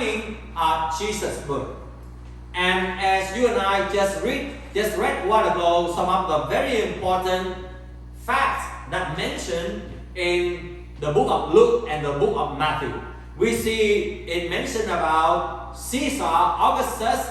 timing of Jesus' birth. And as you and I just read a while ago, some of the very important facts that mentioned in the book of Luke and the book of Matthew. We see it mentioned about Caesar Augustus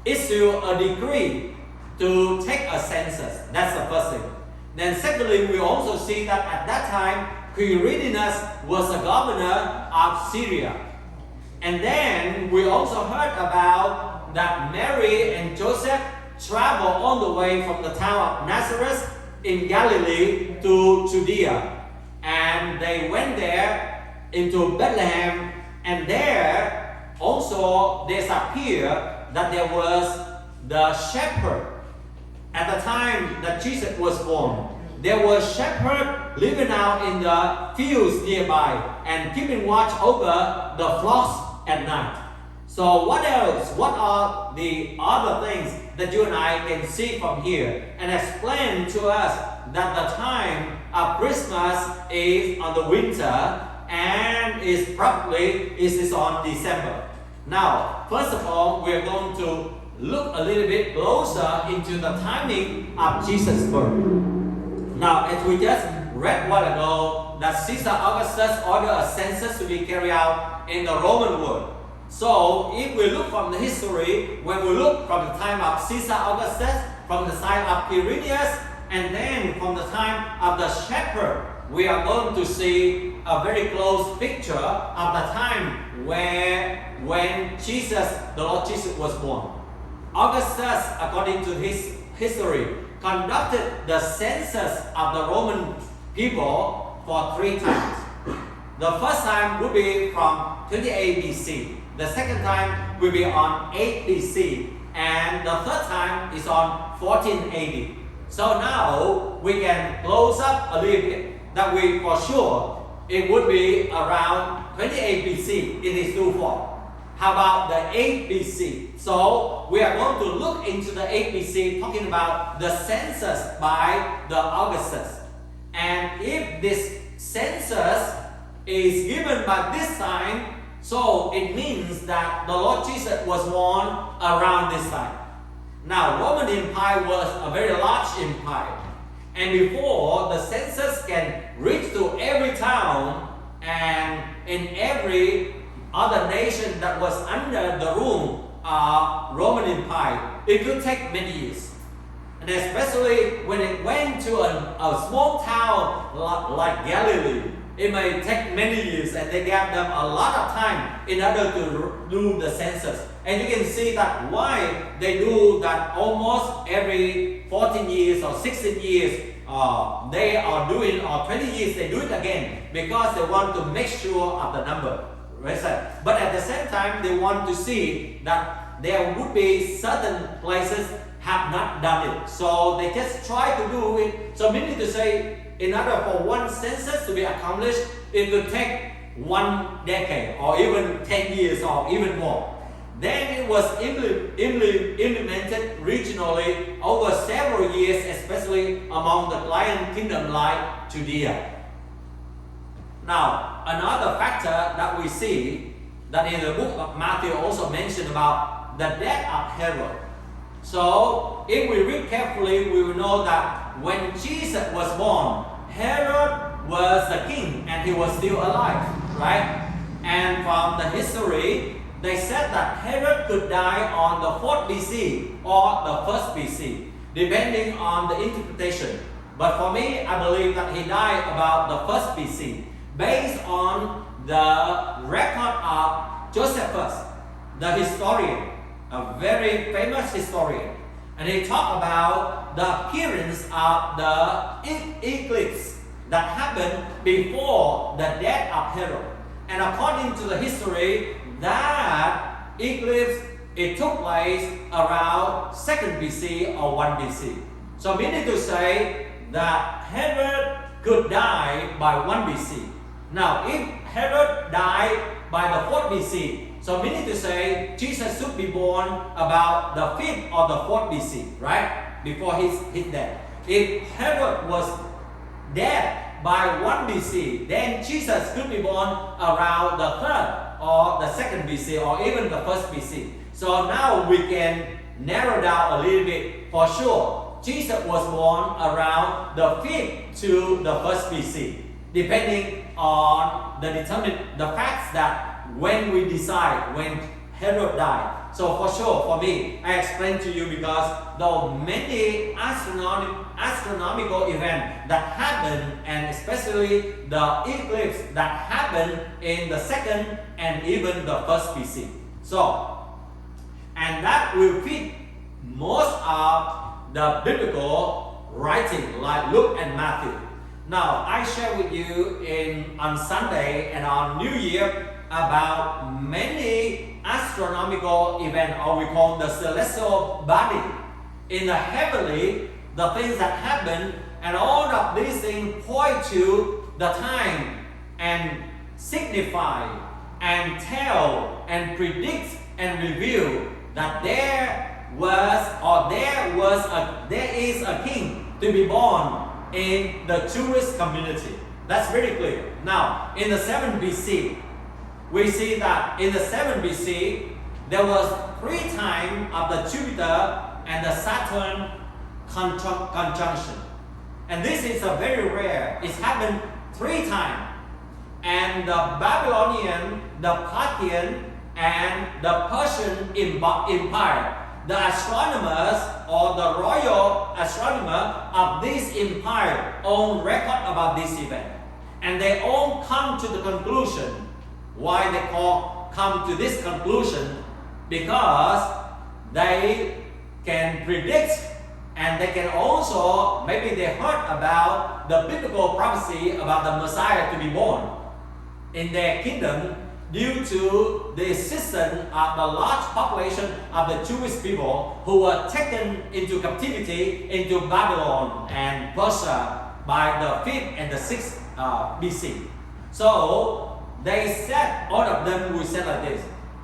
issued a decree to take a census. That's the first thing. Then secondly, we also see that at that time, Quirinius was the governor of Syria. And then we also heard about that Mary and Joseph traveled all the way from the town of Nazareth in Galilee to Judea. And they went there into Bethlehem, and there also there's appear that there was the shepherd. At the time that Jesus was born, there were shepherds living out in the fields nearby and keeping watch over the flocks at night. So what else? What are the other things that you and I can see from here and explain to us that the time of Christmas is on the winter and is on December? Now, first of all, we are going to look a little bit closer into the timing of Jesus' birth. Now, as we just read a while ago, that Caesar Augustus ordered a census to be carried out in the Roman world. So, if we look from the history, when we look from the time of Caesar Augustus, from the time of Quirinius, and then from the time of the shepherd, we are going to see a very close picture of the time when the Lord Jesus was born. Augustus, according to his history, conducted the census of the Roman people for 3 times. The first time will be from 28 BC. The second time will be on 8 BC. And the third time is on 1480. So now we can close up a little bit that we for sure it would be around 28 BC. It is too far. How about the 8 BC? So we are going to look into the 8 BC, talking about the census by the Augustus. And if this census is given by this time, so it means that the Lord Jesus was born around this time. Now, Roman Empire was a very large empire. And before the census can reach to every town and in every other nation that was under the rule of Roman Empire, it could take many years. And especially when it went to a small town like Galilee, it may take many years, and they gave them a lot of time in order to do the census. And you can see that why they do that almost every 14 years or 16 years they are doing, or 20 years they do it again, because they want to make sure of the number. But at the same time, they want to see that there would be certain places have not done it. So they just try to do it. So meaning to say, in order for one census to be accomplished, it could take 1 decade or even 10 years or even more. Then it was implemented regionally over several years, especially among the client kingdom like Judea. Now, another factor that we see that in the book of Matthew also mentioned about the death of Herod. So, if we read carefully, we will know that when Jesus was born, Herod was the king and he was still alive, right? And from the history, they said that Herod could die on the 4th BC or the 1st BC, depending on the interpretation. But for me, I believe that he died about the 1st BC, based on the record of Josephus, the historian, a very famous historian. And he talked about the appearance of the eclipse that happened before the death of Herod. And according to the history, that eclipse, it took place around 2nd BC or 1 BC. So meaning to say that Herod could die by 1 BC. Now, if Herod died by the 4th BC, so meaning to say Jesus should be born about the 5th or the 4th BC, right? Before his death. If Herod was dead by 1 BC, then Jesus could be born around the 3rd or the second BC or even the first BC. So now we can narrow down a little bit. For sure, Jesus was born around the 5th to the 1st BC, depending on the facts that when we decide when Herod died. So for sure, for me, I explained to you because there are many astronomical events that happen, and especially the eclipse that happened in the 2nd and even the 1st BC. So, and that will fit most of the biblical writing like Luke and Matthew. Now, I share with you on Sunday and on New Year about many astronomical events, or we call the celestial body in the heavenly, the things that happen, and all of these things point to the time and signify and tell and predict and reveal that there is a king to be born in the Jewish community. That's very clear. Now, in the 7th BC, we see that in the 7th BC, there was 3 times of the Jupiter and the Saturn conjunction. And this is a very rare. It's happened 3 times. And the Babylonian, the Parthian, and the Persian Empire, the astronomers or the royal astronomer of this empire own record about this event. And they all come to the conclusion. Why they come to this conclusion? Because they can predict, and they can also, maybe they heard about the biblical prophecy about the Messiah to be born in their kingdom due to the existence of the large population of the Jewish people who were taken into captivity into Babylon and Persia by the 5th and the 6th BC. So they said, all of them will say like this.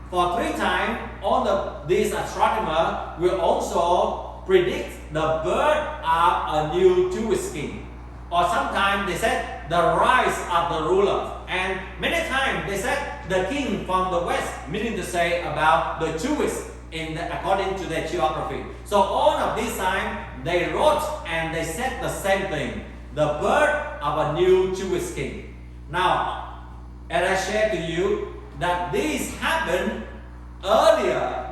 For 3 times, all of these astronomers will also predict the birth of a new Jewish king. Or sometimes they said the rise of the ruler. And many times they said the king from the west, meaning to say about the Jewish according to their geography. So all of these times they wrote and they said the same thing. The birth of a new Jewish king. Now, as I shared to you, that this happened earlier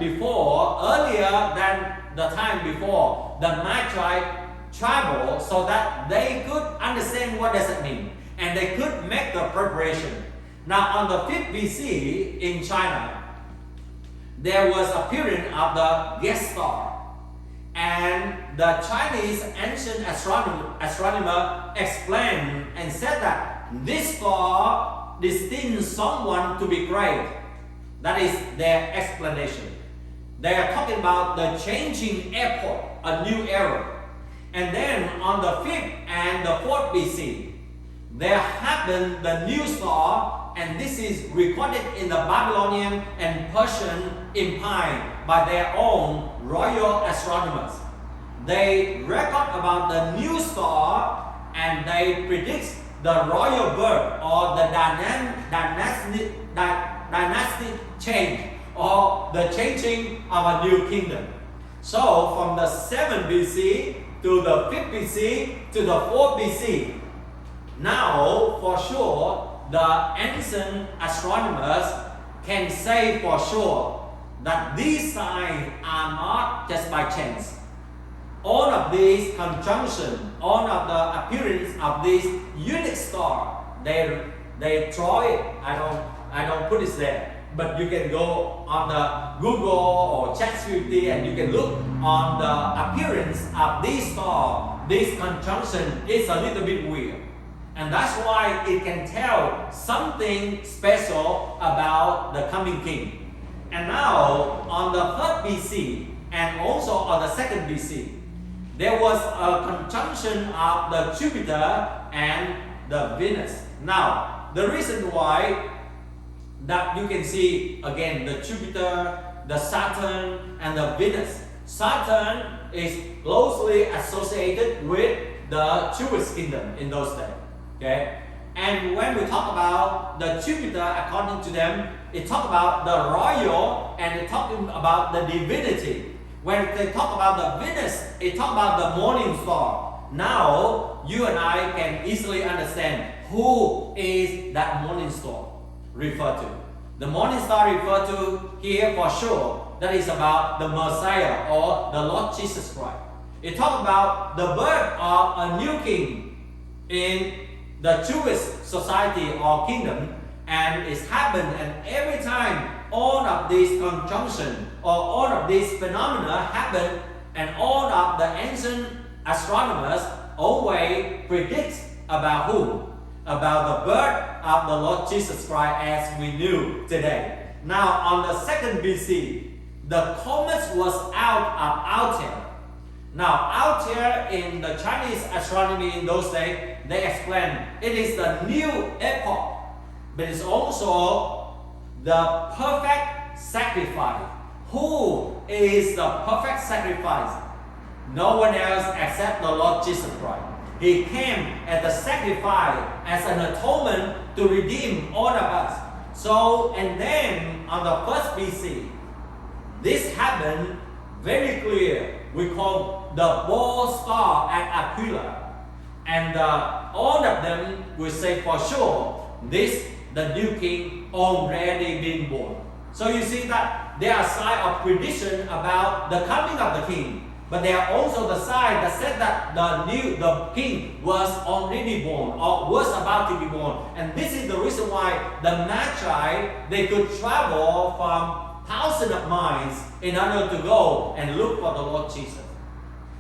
than the time before the Magi traveled, so that they could understand what does it mean, and they could make the preparation. Now, on the 5th BC in China, there was a period of the guest star, and the Chinese ancient astronomer explained and said that this star destined someone to be great. That is their explanation. They are talking about the changing epoch, a new era. And then on the 5th and the 4th BC, there happened the new star, and this is recorded in the Babylonian and Persian Empire by their own royal astronomers. They record about the new star, and they predict the royal birth or the dynastic change or the changing of a new kingdom. So from the 7th BC to the 5th BC to the 4th BC, now for sure the ancient astronomers can say for sure that these signs are not just by chance. All of these conjunctions, all of the appearance of this unique star, they draw it. I don't put it there. But you can go on the Google or ChatGPT and you can look on the appearance of this star. This conjunction is a little bit weird. And that's why it can tell something special about the coming king. And now on the 3rd BC and also on the 2nd BC, there was a conjunction of the Jupiter and the Venus. Now, the reason why that you can see again the Jupiter, the Saturn, and the Venus. Saturn is closely associated with the Jewish kingdom in those days. Okay, and when we talk about the Jupiter, according to them, it talks about the royal and it talks about the divinity. When they talk about the Venus, it talks about the morning star. Now, you and I can easily understand who is that morning star referred to. The morning star referred to here for sure, that is about the Messiah or the Lord Jesus Christ. It talks about the birth of a new king in the Jewish society or kingdom, and it's happened, and every time all of these conjunction or all of these phenomena happen, and all of the ancient astronomers always predict about who? About the birth of the Lord Jesus Christ as we knew today. Now on the 2nd BC, the comet was out of Altair. Now Altair in the Chinese astronomy in those days, they explain it is the new epoch, but it's also the perfect sacrifice. Who is the perfect sacrifice? No one else except the Lord Jesus Christ. He came as a sacrifice, as an atonement to redeem all of us. So, and then on the 1st BC, this happened very clear. We call the ball star at Aquila. And all of them will say for sure, this, the new king, already been born. So you see that there are signs of prediction about the coming of the king. But there are also the signs that said that the king was already born or was about to be born. And this is the reason why the Magi, they could travel from thousands of miles in order to go and look for the Lord Jesus.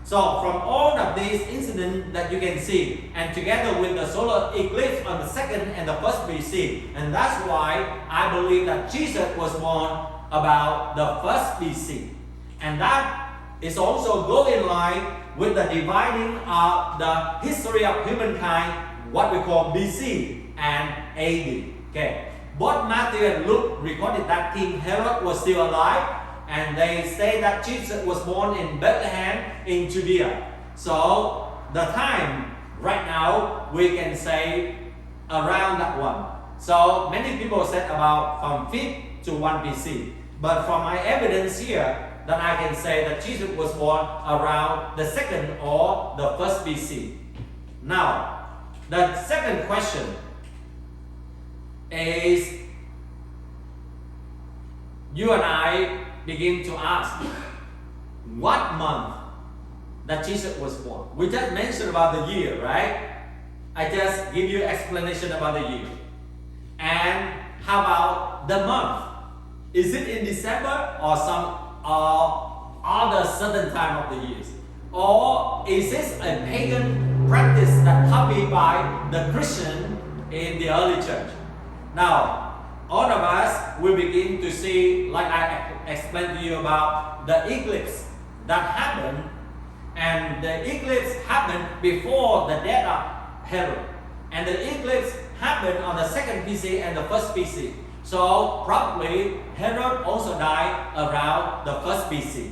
So from all of these incidents that you can see, and together with the solar eclipse on the 2nd and the 1st BC, and that's why I believe that Jesus was born about the 1st BC. And that is also go in line with the dividing of the history of humankind, what we call BC and AD. Okay. Both Matthew and Luke recorded that King Herod was still alive, and they say that Jesus was born in Bethlehem in Judea. So the time right now we can say around that one. So many people said about from 5th to 1 BC. But from my evidence here, that I can say that Jesus was born around the 2nd or the 1st BC. Now, the second question is, you and I begin to ask, what month that Jesus was born? We just mentioned about the year, right? I just give you explanation about the year. And how about the month? Is it in December or some other certain time of the years? Or is this a pagan practice that copied by the Christian in the early church? Now, all of us will begin to see, like I explained to you about the eclipse that happened, and the eclipse happened before the death of Herod. And the eclipse happened on the 2nd BC and the 1st BC. So probably Herod also died around the 1st BC.